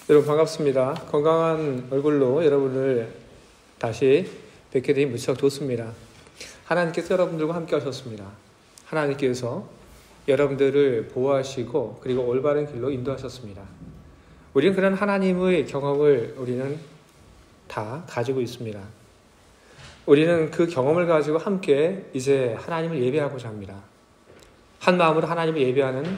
여러분 반갑습니다. 건강한 얼굴로 여러분을 다시 뵙게 되니 무척 좋습니다. 하나님께서 여러분들과 함께 하셨습니다. 하나님께서 여러분들을 보호하시고 그리고 올바른 길로 인도하셨습니다. 우리는 그런 하나님의 경험을 우리는 다 가지고 있습니다. 우리는 그 경험을 가지고 함께 이제 하나님을 예배하고자 합니다. 한 마음으로 하나님을 예배하는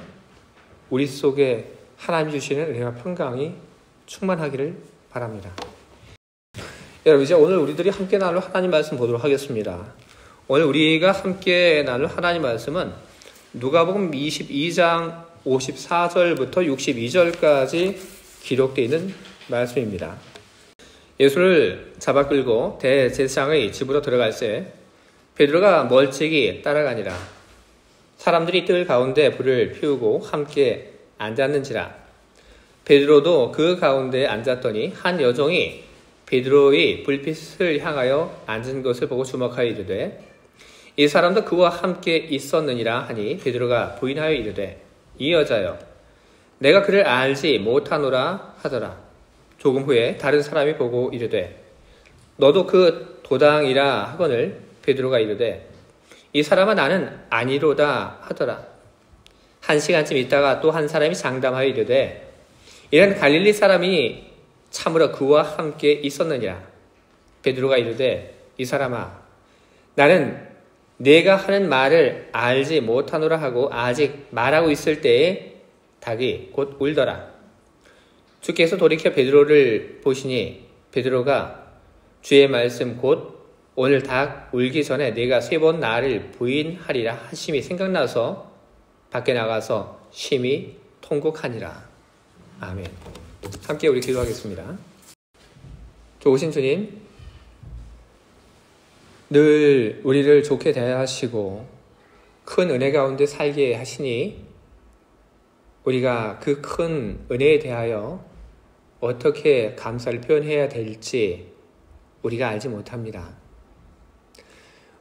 우리 속에 하나님이 주시는 은혜와 평강이 충만하기를 바랍니다. 여러분, 이제 오늘 우리들이 함께 나눌 하나님 말씀 보도록 하겠습니다. 오늘 우리가 함께 나눌 하나님 말씀은 누가복음 22장 54절부터 62절까지 기록되어 있는 말씀입니다. 예수를 잡아 끌고 대제사장의 집으로 들어갈 때 베드로가 멀찍이 따라가니라. 사람들이 뜰 가운데 불을 피우고 함께 앉았는지라. 베드로도 그 가운데 앉았더니 한 여종이 베드로의 불빛을 향하여 앉은 것을 보고 주목하여 이르되 이 사람도 그와 함께 있었느니라 하니 베드로가 부인하여 이르되 이 여자여 내가 그를 알지 못하노라 하더라. 조금 후에 다른 사람이 보고 이르되 너도 그 도당이라 하거늘 베드로가 이르되 이 사람아 나는 아니로다 하더라. 한 시간쯤 있다가 또 한 사람이 장담하여 이르되 이런 갈릴리 사람이 참으로 그와 함께 있었느니라. 베드로가 이르되 이 사람아 나는 내가 하는 말을 알지 못하노라 하고 아직 말하고 있을 때에 닭이 곧 울더라. 주께서 돌이켜 베드로를 보시니 베드로가 주의 말씀 곧 오늘 닭 울기 전에 내가 3번 나를 부인하리라 하심이 생각나서 밖에 나가서 심히 통곡하니라. 아멘. 함께 우리 기도하겠습니다. 좋으신 주님, 늘 우리를 좋게 대하시고 큰 은혜 가운데 살게 하시니 우리가 그 큰 은혜에 대하여 어떻게 감사를 표현해야 될지 우리가 알지 못합니다.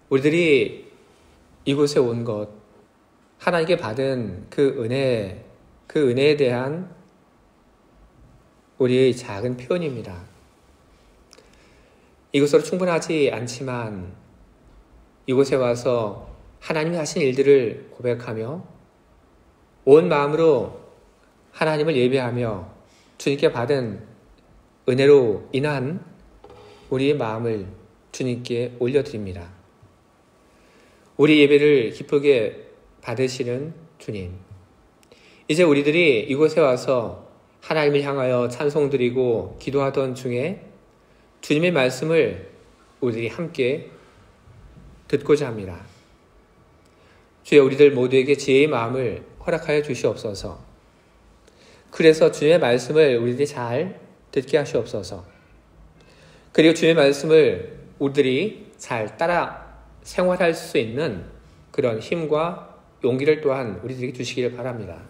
우리들이 이곳에 온 것, 하나님께 받은 그 은혜에 대한 우리의 작은 표현입니다. 이것으로 충분하지 않지만 이곳에 와서 하나님이 하신 일들을 고백하며 온 마음으로 하나님을 예배하며 주님께 받은 은혜로 인한 우리의 마음을 주님께 올려드립니다. 우리 예배를 기쁘게 받으시는 주님, 이제 우리들이 이곳에 와서 하나님을 향하여 찬송드리고 기도하던 중에 주님의 말씀을 우리들이 함께 듣고자 합니다. 주여 우리들 모두에게 지혜의 마음을 허락하여 주시옵소서. 그래서 주님의 말씀을 우리들이 잘 듣게 하시옵소서. 그리고 주님의 말씀을 우리들이 잘 따라 생활할 수 있는 그런 힘과 용기를 또한 우리들에게 주시기를 바랍니다.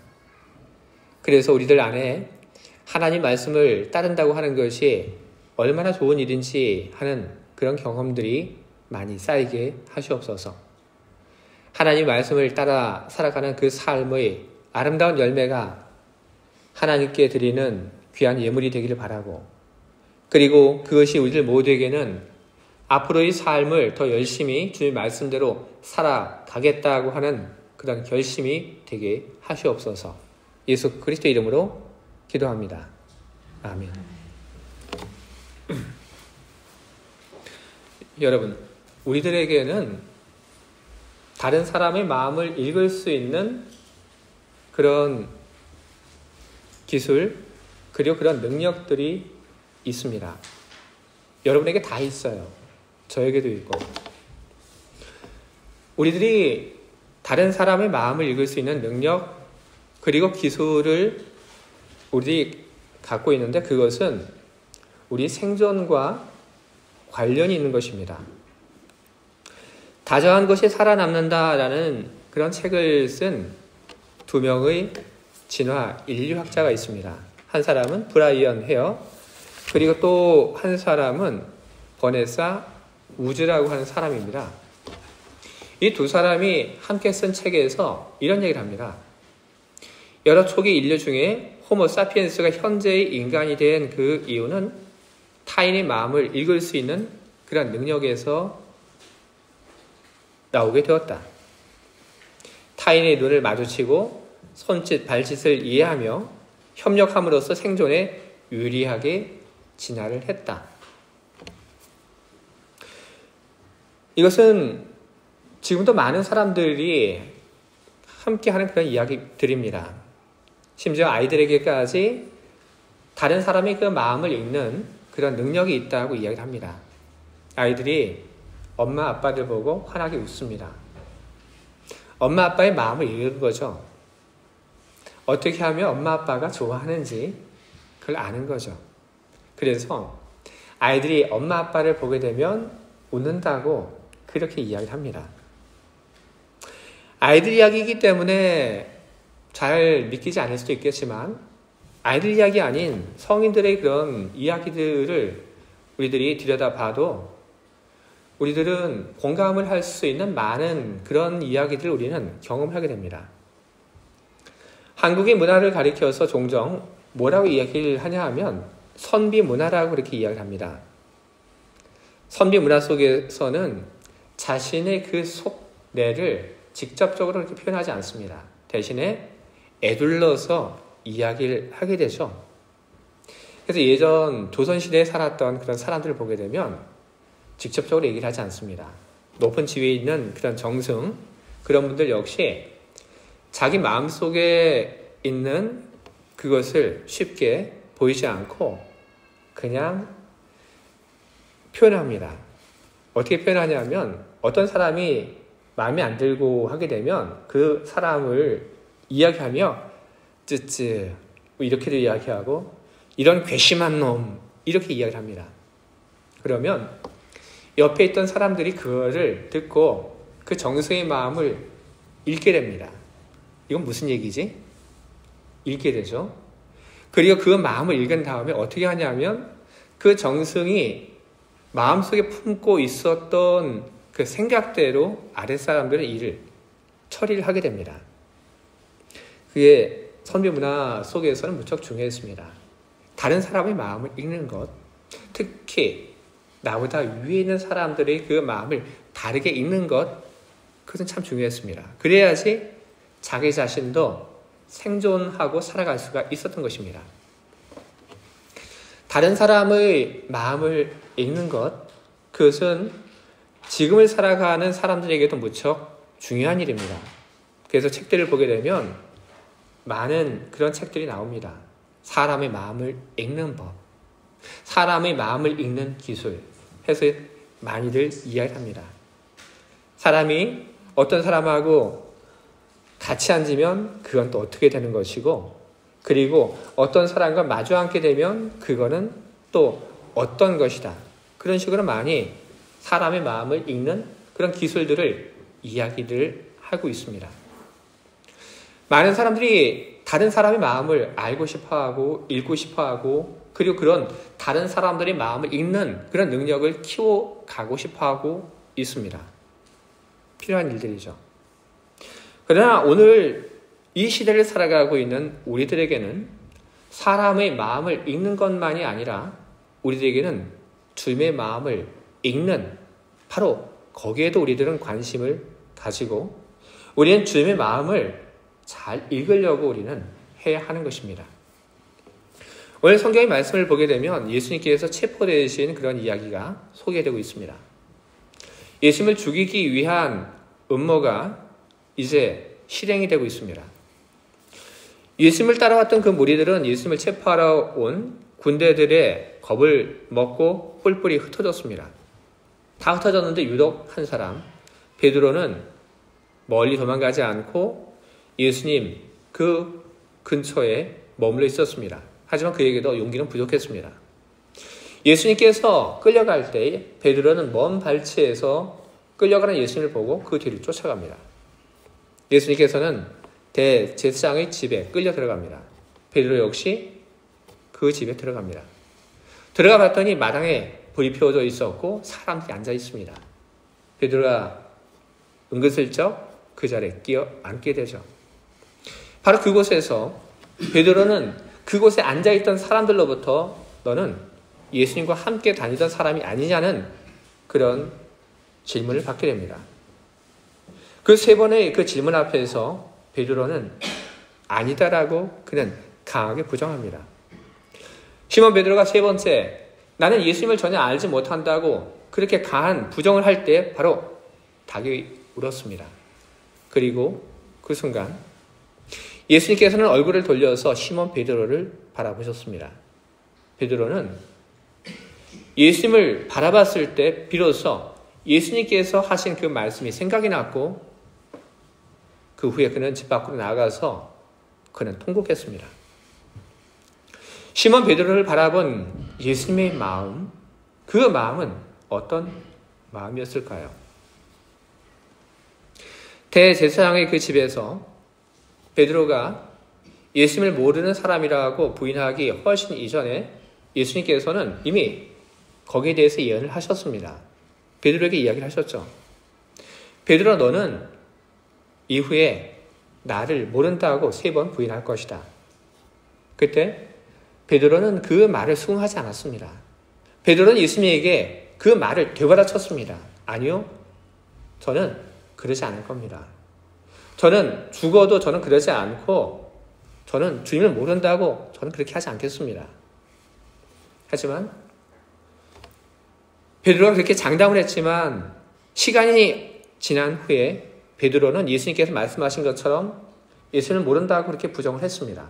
그래서 우리들 안에 하나님 말씀을 따른다고 하는 것이 얼마나 좋은 일인지 하는 그런 경험들이 많이 쌓이게 하시옵소서. 하나님 말씀을 따라 살아가는 그 삶의 아름다운 열매가 하나님께 드리는 귀한 예물이 되기를 바라고, 그리고 그것이 우리들 모두에게는 앞으로의 삶을 더 열심히 주의 말씀대로 살아가겠다고 하는 그런 결심이 되게 하시옵소서. 예수 그리스도 이름으로 기도합니다. 아멘. 여러분, 우리들에게는 다른 사람의 마음을 읽을 수 있는 그런 기술, 그리고 그런 능력들이 있습니다. 여러분에게 다 있어요. 저에게도 있고. 우리들이 다른 사람의 마음을 읽을 수 있는 능력, 그리고 기술을 우리들이 갖고 있는데 그것은 우리 생존과 관련이 있는 것입니다. 다정한 것이 살아남는다라는 그런 책을 쓴 2명의 진화 인류학자가 있습니다. 한 사람은 브라이언 헤어, 그리고 또 한 사람은 버네사 우즈라고 하는 사람입니다. 이 두 사람이 함께 쓴 책에서 이런 얘기를 합니다. 여러 초기 인류 중에 호모사피엔스가 현재의 인간이 된 그 이유는 타인의 마음을 읽을 수 있는 그런 능력에서 나오게 되었다. 타인의 눈을 마주치고 손짓, 발짓을 이해하며 협력함으로써 생존에 유리하게 진화를 했다. 이것은 지금도 많은 사람들이 함께하는 그런 이야기들입니다. 심지어 아이들에게까지 다른 사람의 그 마음을 읽는 그런 능력이 있다고 이야기를 합니다. 아이들이 엄마 아빠를 보고 환하게 웃습니다. 엄마 아빠의 마음을 읽는 거죠. 어떻게 하면 엄마 아빠가 좋아하는지 그걸 아는 거죠. 그래서 아이들이 엄마 아빠를 보게 되면 웃는다고 그렇게 이야기를 합니다. 아이들 이야기이기 때문에 잘 믿기지 않을 수도 있겠지만 아이들 이야기 아닌 성인들의 그런 이야기들을 우리들이 들여다봐도 우리들은 공감을 할 수 있는 많은 그런 이야기들을 우리는 경험하게 됩니다. 한국의 문화를 가리켜서 종종 뭐라고 이야기를 하냐 하면 선비 문화라고 그렇게 이야기를 합니다. 선비 문화 속에서는 자신의 그 속내를 직접적으로 그렇게 표현하지 않습니다. 대신에 에둘러서 이야기를 하게 되죠. 그래서 예전 조선시대에 살았던 그런 사람들을 보게 되면 직접적으로 얘기를 하지 않습니다. 높은 지위에 있는 그런 정승, 그런 분들 역시 자기 마음속에 있는 그것을 쉽게 보이지 않고 그냥 표현합니다. 어떻게 표현하냐면 어떤 사람이 마음에 안 들고 하게 되면 그 사람을 이야기하며 쯔쯔 이렇게도 이야기하고 이런 괘씸한 놈 이렇게 이야기를 합니다. 그러면 옆에 있던 사람들이 그거를 듣고 그 정승의 마음을 읽게 됩니다. 이건 무슨 얘기지? 읽게 되죠. 그리고 그 마음을 읽은 다음에 어떻게 하냐면 그 정승이 마음속에 품고 있었던 그 생각대로 아랫사람들의 일을 처리를 하게 됩니다. 그게 선비 문화 속에서는 무척 중요했습니다. 다른 사람의 마음을 읽는 것, 특히 나보다 위에 있는 사람들의 그 마음을 다르게 읽는 것, 그것은 참 중요했습니다. 그래야지 자기 자신도 생존하고 살아갈 수가 있었던 것입니다. 다른 사람의 마음을 읽는 것, 그것은 지금을 살아가는 사람들에게도 무척 중요한 일입니다. 그래서 책들을 보게 되면 많은 그런 책들이 나옵니다. 사람의 마음을 읽는 법, 사람의 마음을 읽는 기술 해서 많이들 이야기합니다. 사람이 어떤 사람하고 같이 앉으면 그건 또 어떻게 되는 것이고, 그리고 어떤 사람과 마주 앉게 되면 그거는 또 어떤 것이다. 그런 식으로 많이 사람의 마음을 읽는 그런 기술들을 이야기를 하고 있습니다. 많은 사람들이 다른 사람의 마음을 알고 싶어하고 읽고 싶어하고 그리고 그런 다른 사람들의 마음을 읽는 그런 능력을 키워가고 싶어하고 있습니다. 필요한 일들이죠. 그러나 오늘 이 시대를 살아가고 있는 우리들에게는 사람의 마음을 읽는 것만이 아니라 우리들에게는 주님의 마음을 읽는 바로 거기에도 우리들은 관심을 가지고 우리는 주님의 마음을 잘 읽으려고 우리는 해야 하는 것입니다. 오늘 성경의 말씀을 보게 되면 예수님께서 체포되신 그런 이야기가 소개되고 있습니다. 예수님을 죽이기 위한 음모가 이제 실행이 되고 있습니다. 예수님을 따라왔던 그 무리들은 예수님을 체포하러 온 군대들의 겁을 먹고 뿔뿔이 흩어졌습니다. 다 흩어졌는데 유독 한 사람, 베드로는 멀리 도망가지 않고 예수님 그 근처에 머물러 있었습니다. 하지만 그에게도 용기는 부족했습니다. 예수님께서 끌려갈 때 베드로는 먼 발치에서 끌려가는 예수님을 보고 그 뒤를 쫓아갑니다. 예수님께서는 대제사장의 집에 끌려 들어갑니다. 베드로 역시 그 집에 들어갑니다. 들어가 봤더니 마당에 불이 피워져 있었고 사람들이 앉아 있습니다. 베드로가 은근슬쩍 그 자리에 끼어 앉게 되죠. 바로 그곳에서 베드로는 그곳에 앉아있던 사람들로부터 너는 예수님과 함께 다니던 사람이 아니냐는 그런 질문을 받게 됩니다. 그 세 번의 그 질문 앞에서 베드로는 아니다라고 그는 강하게 부정합니다. 시몬 베드로가 세 번째, 나는 예수님을 전혀 알지 못한다고 그렇게 강한 부정을 할 때 바로 닭이 울었습니다. 그리고 그 순간 예수님께서는 얼굴을 돌려서 시몬 베드로를 바라보셨습니다. 베드로는 예수님을 바라봤을 때 비로소 예수님께서 하신 그 말씀이 생각이 났고 그 후에 그는 집 밖으로 나가서 그는 통곡했습니다. 시몬 베드로를 바라본 예수님의 마음, 그 마음은 어떤 마음이었을까요? 대제사장의 그 집에서 베드로가 예수님을 모르는 사람이라고 부인하기 훨씬 이전에 예수님께서는 이미 거기에 대해서 예언을 하셨습니다. 베드로에게 이야기를 하셨죠. 베드로, 너는 이후에 나를 모른다고 3번 부인할 것이다. 그때 베드로는 그 말을 수긍하지 않았습니다. 베드로는 예수님에게 그 말을 되받아쳤습니다. 아니요, 저는 그러지 않을 겁니다. 저는 죽어도 저는 그러지 않고 저는 주님을 모른다고 저는 그렇게 하지 않겠습니다. 하지만 베드로가 그렇게 장담을 했지만 시간이 지난 후에 베드로는 예수님께서 말씀하신 것처럼 예수님을 모른다고 그렇게 부정을 했습니다.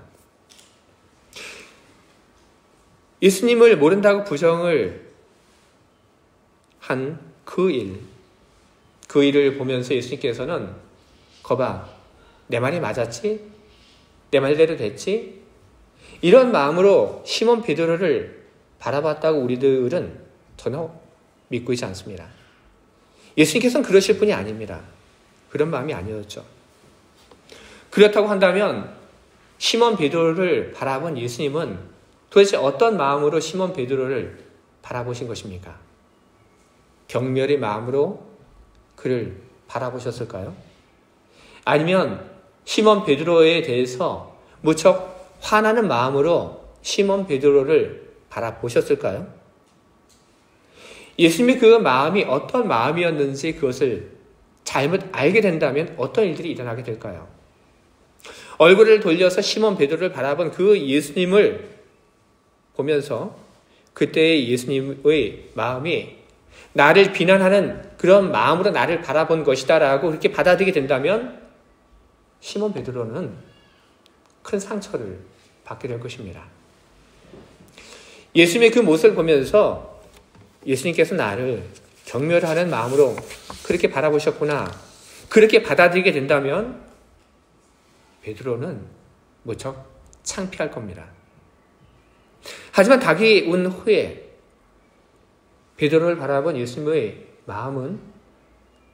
예수님을 모른다고 부정을 한 그 일을 보면서 예수님께서는 거봐, 내 말이 맞았지? 내 말대로 됐지? 이런 마음으로 시몬 베드로를 바라봤다고 우리들은 전혀 믿고 있지 않습니다. 예수님께서는 그러실 분이 아닙니다. 그런 마음이 아니었죠. 그렇다고 한다면 시몬 베드로를 바라본 예수님은 도대체 어떤 마음으로 시몬 베드로를 바라보신 것입니까? 경멸의 마음으로 그를 바라보셨을까요? 아니면 시몬 베드로에 대해서 무척 화나는 마음으로 시몬 베드로를 바라보셨을까요? 예수님의 그 마음이 어떤 마음이었는지 그것을 잘못 알게 된다면 어떤 일들이 일어나게 될까요? 얼굴을 돌려서 시몬 베드로를 바라본 그 예수님을 보면서 그때의 예수님의 마음이 나를 비난하는 그런 마음으로 나를 바라본 것이다라고 그렇게 받아들이게 된다면 시몬 베드로는 큰 상처를 받게 될 것입니다. 예수님의 그 모습을 보면서 예수님께서 나를 경멸하는 마음으로 그렇게 바라보셨구나, 그렇게 받아들이게 된다면 베드로는 무척 창피할 겁니다. 하지만 닭이 운 후에 베드로를 바라본 예수님의 마음은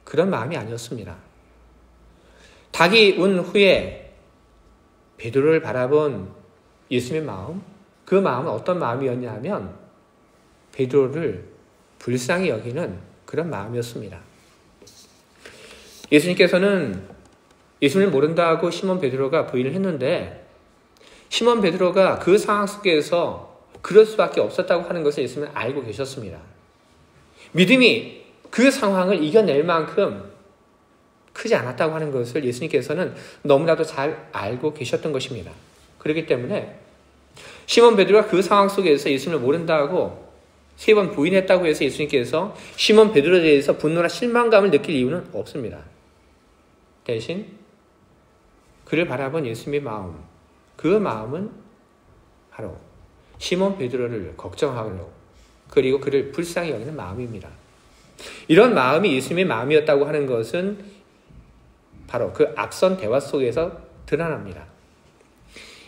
그런 마음이 아니었습니다. 닭이 운 후에 베드로를 바라본 예수님의 마음, 그 마음은 어떤 마음이었냐 하면 베드로를 불쌍히 여기는 그런 마음이었습니다. 예수님께서는 예수님을 모른다고 시몬 베드로가 부인을 했는데 시몬 베드로가 그 상황 속에서 그럴 수밖에 없었다고 하는 것을 예수님은 알고 계셨습니다. 믿음이 그 상황을 이겨낼 만큼 크지 않았다고 하는 것을 예수님께서는 너무나도 잘 알고 계셨던 것입니다. 그렇기 때문에 시몬 베드로가 그 상황 속에서 예수님을 모른다고 3번 부인했다고 해서 예수님께서 시몬 베드로에 대해서 분노나 실망감을 느낄 이유는 없습니다. 대신 그를 바라본 예수님의 마음, 그 마음은 바로 시몬 베드로를 걱정하고 그리고 그를 불쌍히 여기는 마음입니다. 이런 마음이 예수님의 마음이었다고 하는 것은 바로 그 앞선 대화 속에서 드러납니다.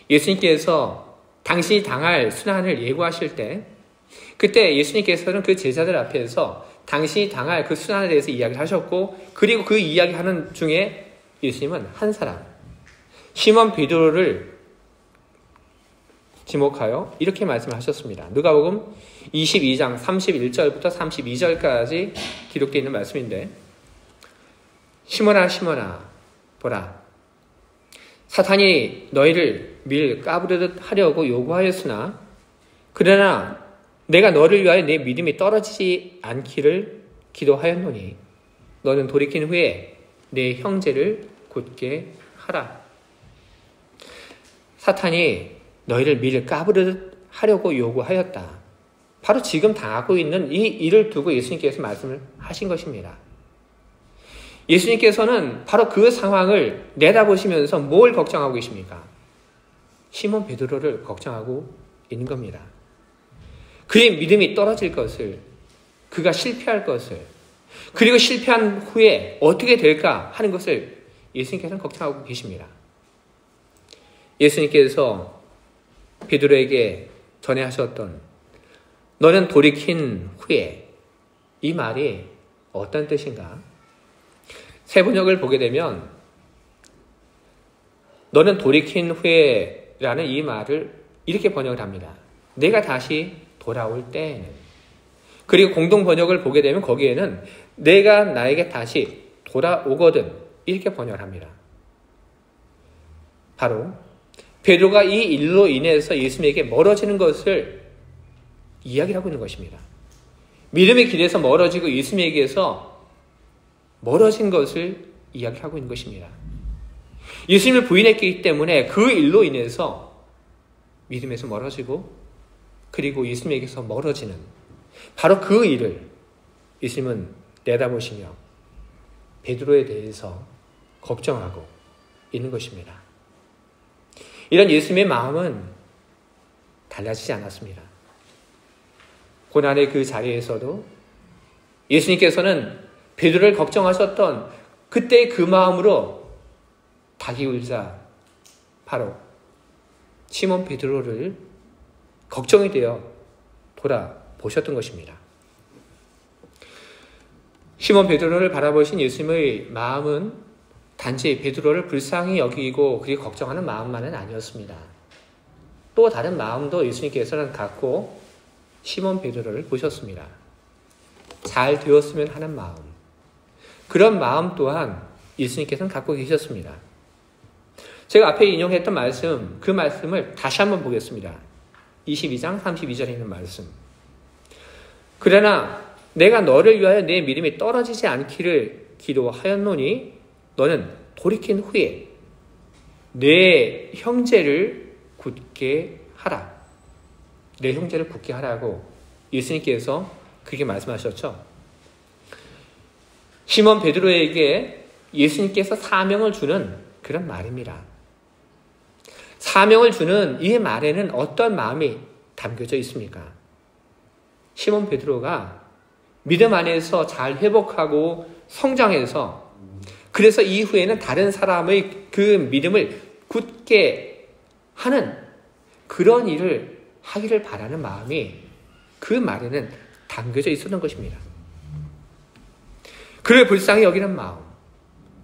예수님께서 당신이 당할 순환을 예고하실 때 그때 예수님께서는 그 제자들 앞에서 당신이 당할 그 순환에 대해서 이야기를 하셨고 그리고 그 이야기하는 중에 예수님은 한 사람, 시몬 베드로를 지목하여 이렇게 말씀하셨습니다. 누가복음 22장 31절부터 32절까지 기록되어 있는 말씀인데 시몬아 시몬아 보라 사탄이 너희를 밀 까부르듯 하려고 요구하였으나 그러나 내가 너를 위하여 내 믿음이 떨어지지 않기를 기도하였노니 너는 돌이킨 후에 내 형제를 굳게 하라. 사탄이 너희를 밀 까부르듯 하려고 요구하였다. 바로 지금 당하고 있는 이 일을 두고 예수님께서 말씀을 하신 것입니다. 예수님께서는 바로 그 상황을 내다보시면서 뭘 걱정하고 계십니까? 시몬 베드로를 걱정하고 있는 겁니다. 그의 믿음이 떨어질 것을, 그가 실패할 것을, 그리고 실패한 후에 어떻게 될까 하는 것을 예수님께서는 걱정하고 계십니다. 예수님께서 베드로에게 전해하셨던 너는 돌이킨 후에, 이 말이 어떤 뜻인가? 세번역을 보게 되면 너는 돌이킨 후에 라는 이 말을 이렇게 번역을 합니다. 내가 다시 돌아올 때에는. 그리고 공동 번역을 보게 되면 거기에는 내가 나에게 다시 돌아오거든, 이렇게 번역을 합니다. 바로 베드로가 이 일로 인해서 예수님에게 멀어지는 것을 이야기를 하고 있는 것입니다. 믿음의 길에서 멀어지고 예수님에게서 멀어진 것을 이야기하고 있는 것입니다. 예수님을 부인했기 때문에 그 일로 인해서 믿음에서 멀어지고 그리고 예수님에게서 멀어지는 바로 그 일을 예수님은 내다보시며 베드로에 대해서 걱정하고 있는 것입니다. 이런 예수님의 마음은 달라지지 않았습니다. 고난의 그 자리에서도 예수님께서는 베드로를 걱정하셨던 그때의 그 마음으로 다기울자 바로 시몬 베드로를 걱정이 되어 돌아보셨던 것입니다. 시몬 베드로를 바라보신 예수님의 마음은 단지 베드로를 불쌍히 여기고 그리고 걱정하는 마음만은 아니었습니다. 또 다른 마음도 예수님께서는 갖고 시몬 베드로를 보셨습니다. 잘 되었으면 하는 마음, 그런 마음 또한 예수님께서는 갖고 계셨습니다. 제가 앞에 인용했던 말씀, 그 말씀을 다시 한번 보겠습니다. 22장 32절에 있는 말씀. 그러나 내가 너를 위하여 내 믿음이 떨어지지 않기를 기도하였노니 너는 돌이킨 후에 내 형제를 굳게 하라. 내 형제를 굳게 하라고 예수님께서 그렇게 말씀하셨죠. 시몬 베드로에게 예수님께서 사명을 주는 그런 말입니다. 사명을 주는 이 말에는 어떤 마음이 담겨져 있습니까? 시몬 베드로가 믿음 안에서 잘 회복하고 성장해서 그래서 이후에는 다른 사람의 그 믿음을 굳게 하는 그런 일을 하기를 바라는 마음이 그 말에는 담겨져 있었던 것입니다. 그를 불쌍히 여기는 마음,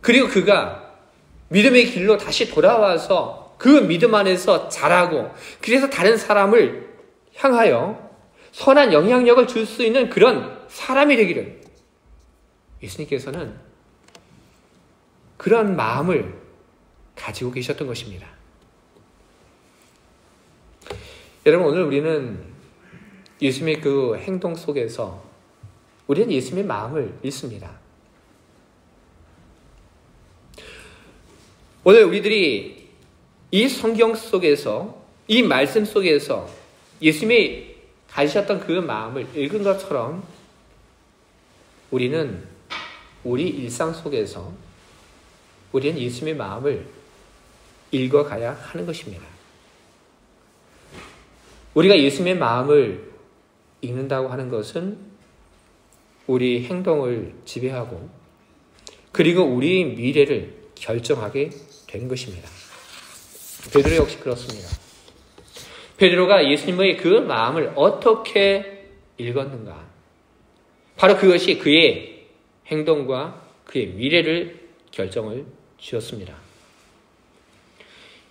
그리고 그가 믿음의 길로 다시 돌아와서 그 믿음 안에서 자라고 그래서 다른 사람을 향하여 선한 영향력을 줄 수 있는 그런 사람이 되기를 예수님께서는 그런 마음을 가지고 계셨던 것입니다. 여러분, 오늘 우리는 예수님의 그 행동 속에서 우리는 예수님의 마음을 읽습니다. 오늘 우리들이 이 성경 속에서, 이 말씀 속에서 예수님이 가지셨던 그 마음을 읽은 것처럼 우리는 우리 일상 속에서 우리는 예수님의 마음을 읽어가야 하는 것입니다. 우리가 예수님의 마음을 읽는다고 하는 것은 우리 행동을 지배하고 그리고 우리 미래를 결정하게 되는 것입니다. 베드로 역시 그렇습니다. 베드로가 예수님의 그 마음을 어떻게 읽었는가? 바로 그것이 그의 행동과 그의 미래를 결정을 지었습니다.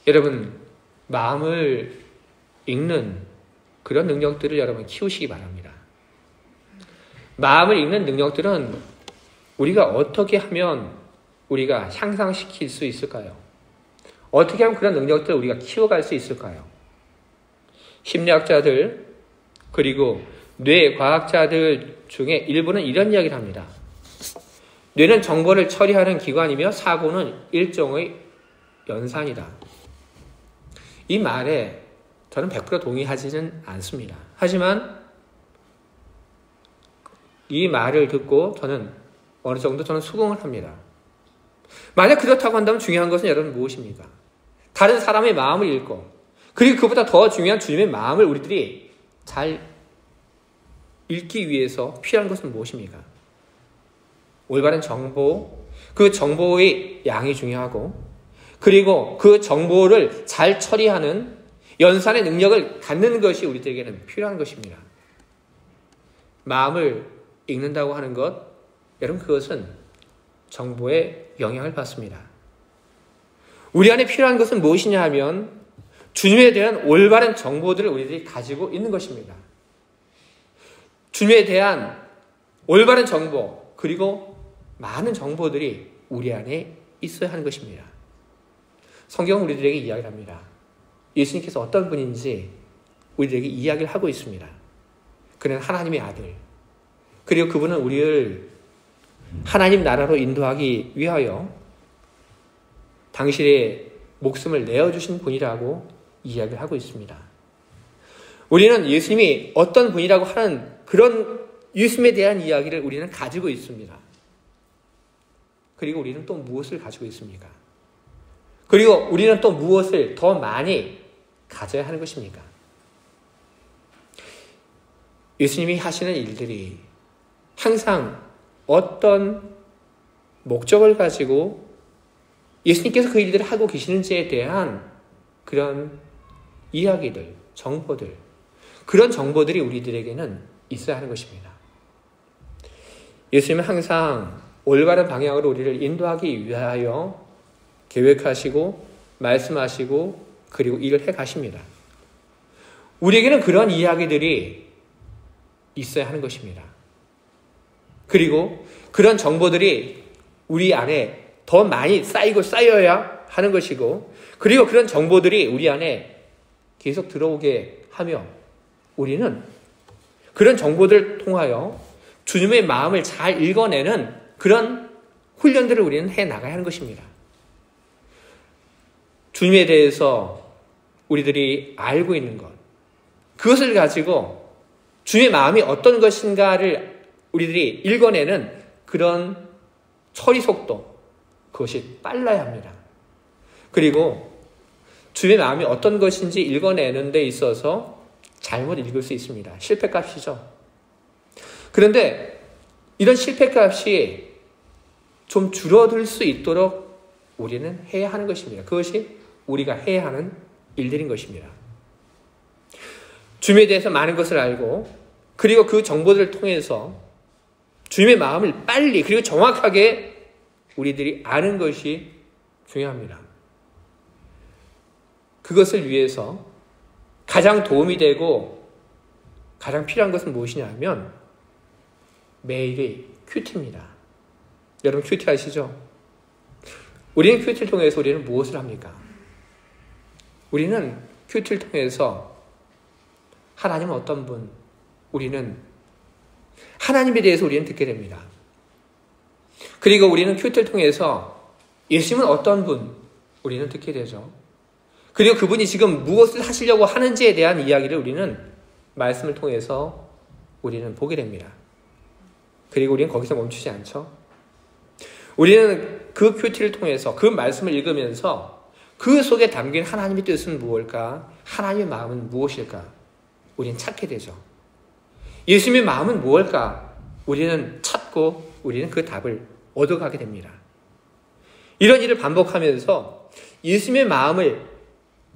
여러분, 마음을 읽는 그런 능력들을 여러분 키우시기 바랍니다. 마음을 읽는 능력들은 우리가 어떻게 하면 우리가 향상시킬 수 있을까요? 어떻게 하면 그런 능력들을 우리가 키워갈 수 있을까요? 심리학자들 그리고 뇌과학자들 중에 일부는 이런 이야기를 합니다. 뇌는 정보를 처리하는 기관이며 사고는 일종의 연산이다. 이 말에 저는 100% 동의하지는 않습니다. 하지만 이 말을 듣고 저는 어느 정도 수긍을 합니다. 만약 그렇다고 한다면 중요한 것은 여러분 무엇입니까? 다른 사람의 마음을 읽고 그리고 그보다 더 중요한 주님의 마음을 우리들이 잘 읽기 위해서 필요한 것은 무엇입니까? 올바른 정보, 그 정보의 양이 중요하고 그리고 그 정보를 잘 처리하는 연산의 능력을 갖는 것이 우리들에게는 필요한 것입니다. 마음을 읽는다고 하는 것, 여러분 그것은 정보에 영향을 받습니다. 우리 안에 필요한 것은 무엇이냐 하면 주님에 대한 올바른 정보들을 우리들이 가지고 있는 것입니다. 주님에 대한 올바른 정보 그리고 많은 정보들이 우리 안에 있어야 하는 것입니다. 성경은 우리들에게 이야기를 합니다. 예수님께서 어떤 분인지 우리들에게 이야기를 하고 있습니다. 그는 하나님의 아들 그리고 그분은 우리를 하나님 나라로 인도하기 위하여 당신의 목숨을 내어주신 분이라고 이야기를 하고 있습니다. 우리는 예수님이 어떤 분이라고 하는 그런 예수님에 대한 이야기를 우리는 가지고 있습니다. 그리고 우리는 또 무엇을 가지고 있습니까? 그리고 우리는 또 무엇을 더 많이 가져야 하는 것입니까? 예수님이 하시는 일들이 항상 어떤 목적을 가지고 예수님께서 그 일들을 하고 계시는지에 대한 그런 이야기들, 정보들, 그런 정보들이 우리들에게는 있어야 하는 것입니다. 예수님은 항상 올바른 방향으로 우리를 인도하기 위하여 계획하시고 말씀하시고 그리고 일을 해 가십니다. 우리에게는 그런 이야기들이 있어야 하는 것입니다. 그리고 그런 정보들이 우리 안에 더 많이 쌓이고 쌓여야 하는 것이고 그리고 그런 정보들이 우리 안에 계속 들어오게 하며 우리는 그런 정보들을 통하여 주님의 마음을 잘 읽어내는 그런 훈련들을 우리는 해 나가야 하는 것입니다. 주님에 대해서 우리들이 알고 있는 것, 그것을 가지고 주님의 마음이 어떤 것인가를 우리들이 읽어내는 그런 처리 속도, 그것이 빨라야 합니다. 그리고 주님의 마음이 어떤 것인지 읽어내는 데 있어서 잘못 읽을 수 있습니다. 실패값이죠. 그런데 이런 실패값이 좀 줄어들 수 있도록 우리는 해야 하는 것입니다. 그것이 우리가 해야 하는 일들인 것입니다. 주님에 대해서 많은 것을 알고 그리고 그 정보들을 통해서 주님의 마음을 빨리 그리고 정확하게 우리들이 아는 것이 중요합니다. 그것을 위해서 가장 도움이 되고 가장 필요한 것은 무엇이냐 하면 매일의 큐티입니다. 여러분 큐티 아시죠? 우리는 큐티를 통해서 우리는 무엇을 합니까? 우리는 큐티를 통해서 하나님은 어떤 분, 우리는 하나님에 대해서 우리는 듣게 됩니다. 그리고 우리는 큐티를 통해서 예수님은 어떤 분, 우리는 듣게 되죠. 그리고 그분이 지금 무엇을 하시려고 하는지에 대한 이야기를 우리는 말씀을 통해서 우리는 보게 됩니다. 그리고 우리는 거기서 멈추지 않죠. 우리는 그 큐티를 통해서 그 말씀을 읽으면서 그 속에 담긴 하나님의 뜻은 무엇일까? 하나님의 마음은 무엇일까? 우리는 찾게 되죠. 예수님의 마음은 무엇일까? 우리는 찾고 우리는 그 답을 얻어가게 됩니다. 이런 일을 반복하면서 예수님의 마음을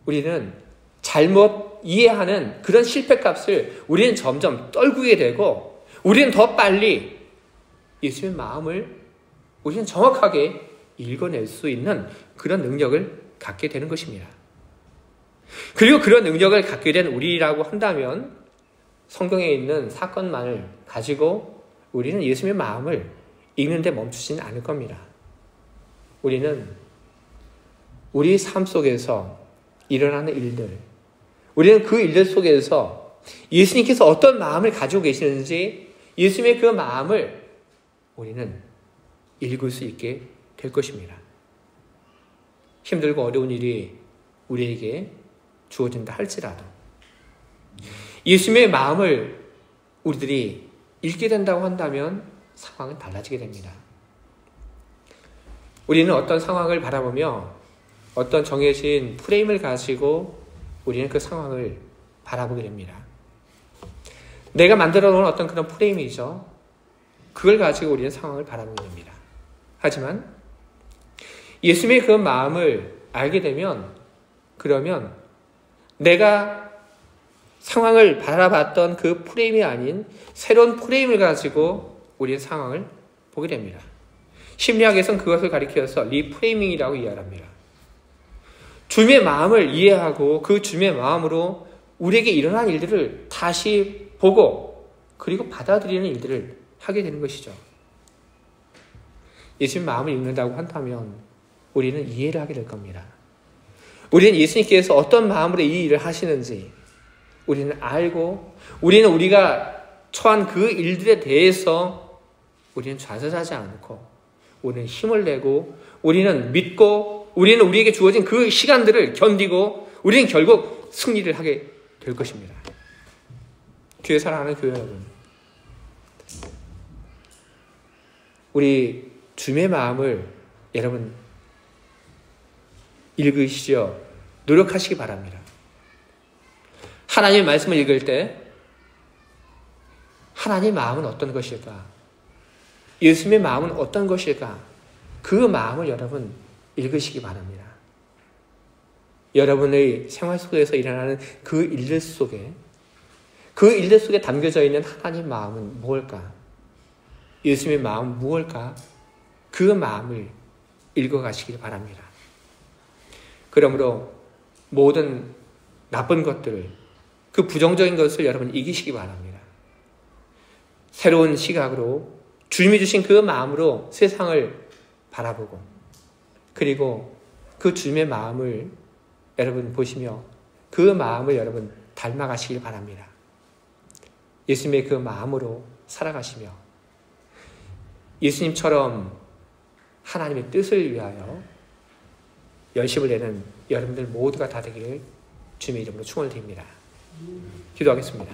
우리는 잘못 이해하는 그런 실패값을 우리는 점점 떨구게 되고 우리는 더 빨리 예수님의 마음을 우리는 정확하게 읽어낼 수 있는 그런 능력을 갖게 되는 것입니다. 그리고 그런 능력을 갖게 된 우리라고 한다면 성경에 있는 사건만을 가지고 우리는 예수님의 마음을 읽는데 멈추지는 않을 겁니다. 우리는 우리 삶 속에서 일어나는 일들, 우리는 그 일들 속에서 예수님께서 어떤 마음을 가지고 계시는지 예수님의 그 마음을 우리는 읽을 수 있게 될 것입니다. 힘들고 어려운 일이 우리에게 주어진다 할지라도 예수님의 마음을 우리들이 읽게 된다고 한다면 상황은 달라지게 됩니다. 우리는 어떤 상황을 바라보며 어떤 정해진 프레임을 가지고 우리는 그 상황을 바라보게 됩니다. 내가 만들어 놓은 어떤 그런 프레임이죠. 그걸 가지고 우리는 상황을 바라보게 됩니다. 하지만 예수님의 그 마음을 알게 되면 그러면 내가 상황을 바라봤던 그 프레임이 아닌 새로운 프레임을 가지고 우리의 상황을 보게 됩니다. 심리학에서는 그것을 가리켜서 리프레이밍이라고 이해합니다. 주님의 마음을 이해하고 그 주님의 마음으로 우리에게 일어난 일들을 다시 보고 그리고 받아들이는 일들을 하게 되는 것이죠. 예수님 마음을 읽는다고 한다면 우리는 이해를 하게 될 겁니다. 우리는 예수님께서 어떤 마음으로 이 일을 하시는지 우리는 알고 우리는 우리가 처한 그 일들에 대해서 우리는 좌절하지 않고 우리는 힘을 내고 우리는 믿고 우리는 우리에게 주어진 그 시간들을 견디고 우리는 결국 승리를 하게 될 것입니다. 교회 사랑하는 교회 여러분, 우리 주님의 마음을 여러분 읽으시죠. 노력하시기 바랍니다. 하나님의 말씀을 읽을 때 하나님의 마음은 어떤 것일까? 예수님의 마음은 어떤 것일까? 그 마음을 여러분 읽으시기 바랍니다. 여러분의 생활 속에서 일어나는 그 일들 속에 담겨져 있는 하나님의 마음은 무엇일까? 예수님의 마음은 무엇일까? 그 마음을 읽어가시길 바랍니다. 그러므로 모든 나쁜 것들을 그 부정적인 것을 여러분 이기시기 바랍니다. 새로운 시각으로 주님이 주신 그 마음으로 세상을 바라보고 그리고 그 주님의 마음을 여러분 보시며 그 마음을 여러분 닮아가시길 바랍니다. 예수님의 그 마음으로 살아가시며 예수님처럼 하나님의 뜻을 위하여 열심을 내는 여러분들 모두가 다 되기를 주님의 이름으로 축원을 드립니다. 기도하겠습니다.